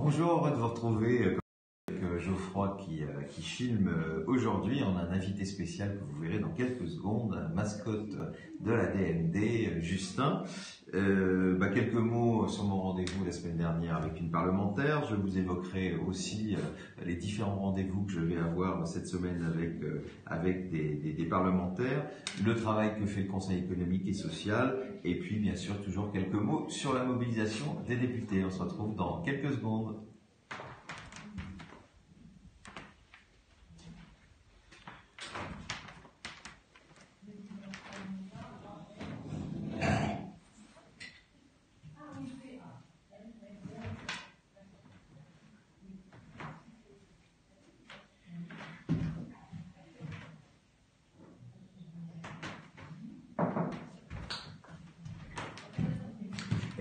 Bonjour, heureux de vous retrouver avec Geoffroy qui filme aujourd'hui. On a un invité spécial que vous verrez dans quelques secondes, un mascotte de la DMD, Justin. Quelques mots sur mon rendez-vous la semaine dernière avec une parlementaire. Je vous évoquerai aussi les différents rendez-vous que je vais avoir cette semaine avec des parlementaires, le travail que fait le Conseil économique et social, et puis bien sûr toujours quelques mots sur la mobilisation des députés. On se retrouve dans quelques secondes.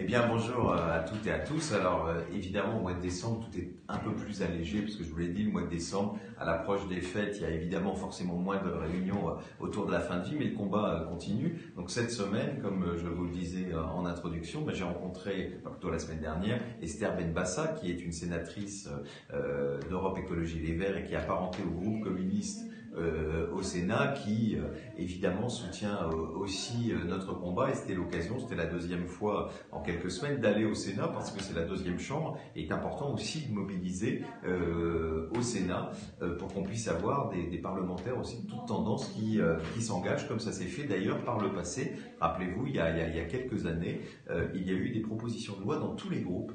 Eh bien, bonjour à toutes et à tous. Alors, évidemment, au mois de décembre, tout est un peu plus allégé, parce que je vous l'ai dit, le mois de décembre, à l'approche des fêtes, il y a évidemment forcément moins de réunions autour de la fin de vie, mais le combat continue. Donc, cette semaine, comme je vous le disais en introduction, j'ai rencontré, plutôt la semaine dernière, Esther Benbassa, qui est une sénatrice d'Europe Écologie Les Verts et qui est apparentée au groupe communiste au Sénat, qui évidemment soutient aussi notre combat, et c'était l'occasion, c'était la deuxième fois en quelques semaines d'aller au Sénat, parce que c'est la deuxième chambre, et il est important aussi de mobiliser au Sénat pour qu'on puisse avoir des parlementaires aussi de toutes tendances qui s'engagent, comme ça s'est fait d'ailleurs par le passé. Rappelez-vous, il y a quelques années, il y a eu des propositions de loi dans tous les groupes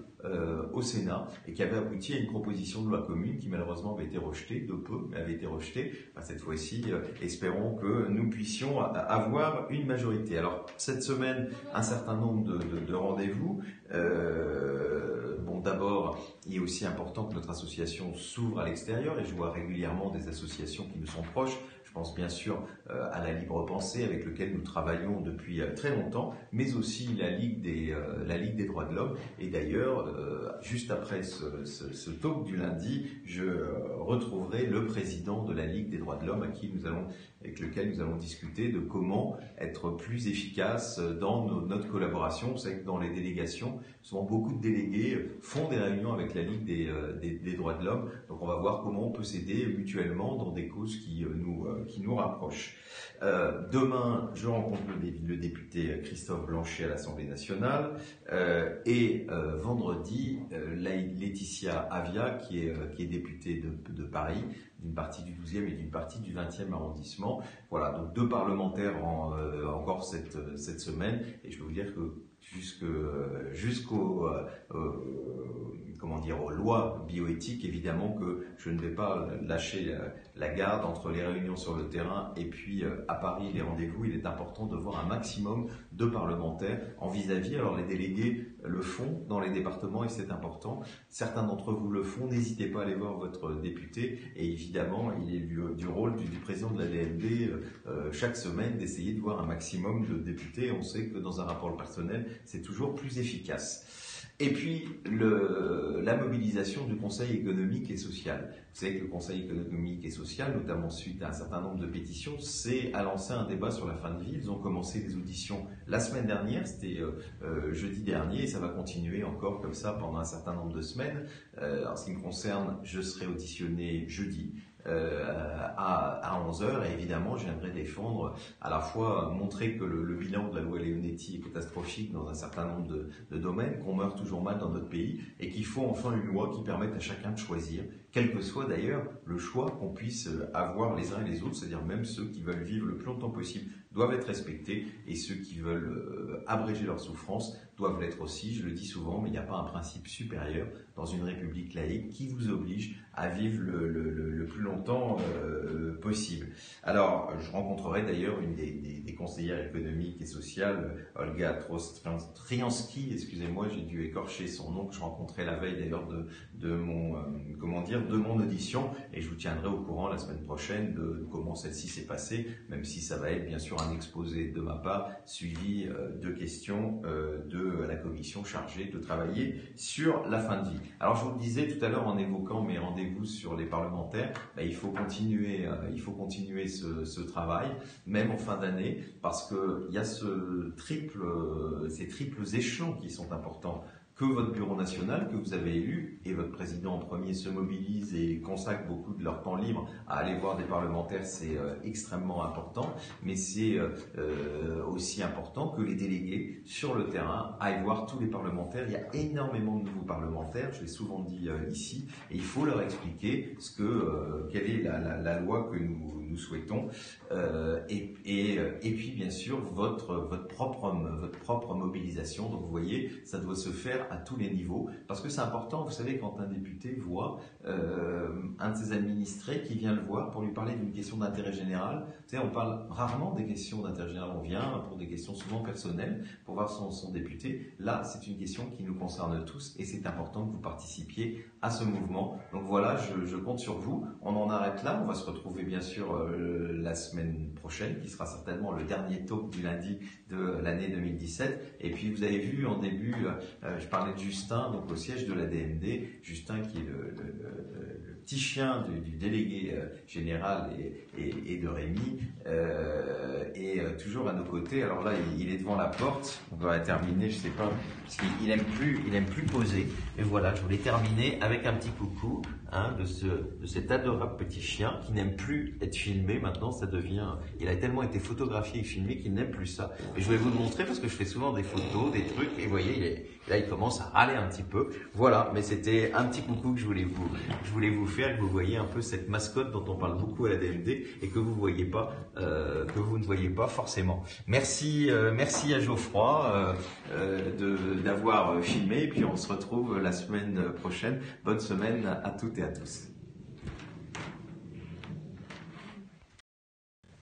au Sénat, et qui avait abouti à une proposition de loi commune qui malheureusement avait été rejetée, de peu, mais avait été rejetée. Cette fois-ci, espérons que nous puissions avoir une majorité. Alors, cette semaine, un certain nombre de rendez-vous. D'abord, il est aussi important que notre association s'ouvre à l'extérieur, et je vois régulièrement des associations qui nous sont proches. Je pense bien sûr à la Libre Pensée, avec laquelle nous travaillons depuis très longtemps, mais aussi la Ligue des droits de l'homme. Et d'ailleurs, juste après ce talk du lundi, je retrouverai le président de la Ligue des droits de l'homme avec lequel nous allons discuter de comment être plus efficace dans notre collaboration. Vous savez que dans les délégations, souvent beaucoup de délégués font des réunions avec la Ligue des droits de l'homme. Donc on va voir comment on peut s'aider mutuellement dans des causes qui nous rapprochent. Demain, je rencontre le député Christophe Blanchet à l'Assemblée nationale, et vendredi, Laetitia Avia, qui est députée de Paris, d'une partie du 12e et d'une partie du 20e arrondissement. Voilà, donc deux parlementaires encore cette semaine, et je peux vous dire que jusqu'aux lois bioéthiques, évidemment que je ne vais pas lâcher la garde entre les réunions sur le terrain et puis à Paris les rendez-vous. Il est important de voir un maximum de parlementaires en vis-à-vis. Alors les délégués le font dans les départements, et c'est important. Certains d'entre vous le font, n'hésitez pas à aller voir votre député, et évidemment il est du rôle du président de la DMD chaque semaine d'essayer de voir un maximum de députés. On sait que dans un rapport personnel, c'est toujours plus efficace. Et puis, la mobilisation du Conseil économique et social. Vous savez que le Conseil économique et social, notamment suite à un certain nombre de pétitions, a lancé un débat sur la fin de vie. Ils ont commencé des auditions la semaine dernière, c'était jeudi dernier, et ça va continuer encore comme ça pendant un certain nombre de semaines. En ce qui me concerne, je serai auditionné jeudi à 11h, et évidemment je viendrai défendre, à la fois montrer que le bilan de la loi Leonetti est catastrophique dans un certain nombre de domaines, qu'on meurt toujours mal dans notre pays, et qu'il faut enfin une loi qui permette à chacun de choisir, quel que soit d'ailleurs le choix qu'on puisse avoir les uns et les autres, c'est-à-dire même ceux qui veulent vivre le plus longtemps possible doivent être respectés, et ceux qui veulent abréger leur souffrance doivent l'être aussi. Je le dis souvent, mais il n'y a pas un principe supérieur dans une république laïque qui vous oblige à vivre le plus longtemps possible. Alors, je rencontrerai d'ailleurs une des conseillères économiques et sociales, Olga Triansky, excusez-moi, j'ai dû écorcher son nom, que je rencontrais la veille d'ailleurs de mon audition, et je vous tiendrai au courant la semaine prochaine de comment celle-ci s'est passée, même si ça va être bien sûr un exposé de ma part, suivi de questions de la commission chargée de travailler sur la fin de vie. Alors je vous le disais tout à l'heure en évoquant mes rendez-vous sur les parlementaires, il faut continuer ce travail, même en fin d'année, parce qu'il y a ces triples échelons qui sont importants que votre bureau national que vous avez élu et votre président en premier se mobilise et consacre beaucoup de leur temps libre à aller voir des parlementaires, c'est extrêmement important, mais c'est aussi important que les délégués sur le terrain aillent voir tous les parlementaires. Il y a énormément de nouveaux parlementaires, je l'ai souvent dit ici, et il faut leur expliquer quelle est la loi que nous souhaitons, et puis bien sûr votre propre mobilisation. Donc vous voyez, ça doit se faire à tous les niveaux, parce que c'est important. Vous savez, quand un député voit un de ses administrés qui vient le voir pour lui parler d'une question d'intérêt général, tu sais, on parle rarement des questions d'intérêt général, on vient pour des questions souvent personnelles, pour voir son député. Là, c'est une question qui nous concerne tous, et c'est important que vous participiez à ce mouvement. Donc voilà, je compte sur vous. On en arrête là, on va se retrouver bien sûr la semaine prochaine, qui sera certainement le dernier talk du lundi de l'année 2017. Et puis vous avez vu en début, je parlais de Justin, donc au siège de la DMD, Justin qui est le petit chien du délégué général et de Rémi, et toujours à nos côtés. Alors là, il est devant la porte. On va terminer, je sais pas, parce qu'il aime plus poser. Et voilà, je voulais terminer avec un petit coucou de cet adorable petit chien qui n'aime plus être filmé. Maintenant, ça devient, il a tellement été photographié et filmé qu'il n'aime plus ça. Et je vais vous le montrer parce que je fais souvent des photos, des trucs, et vous voyez, là, il commence à râler un petit peu. Voilà, mais c'était un petit coucou que je voulais vous faire, que vous voyez un peu cette mascotte dont on parle beaucoup à la DMD et que vous voyez pas, que vous ne voyez pas forcément. Merci à Geoffroy d'avoir filmé, et puis on se retrouve la semaine prochaine. Bonne semaine à toutes et à tous.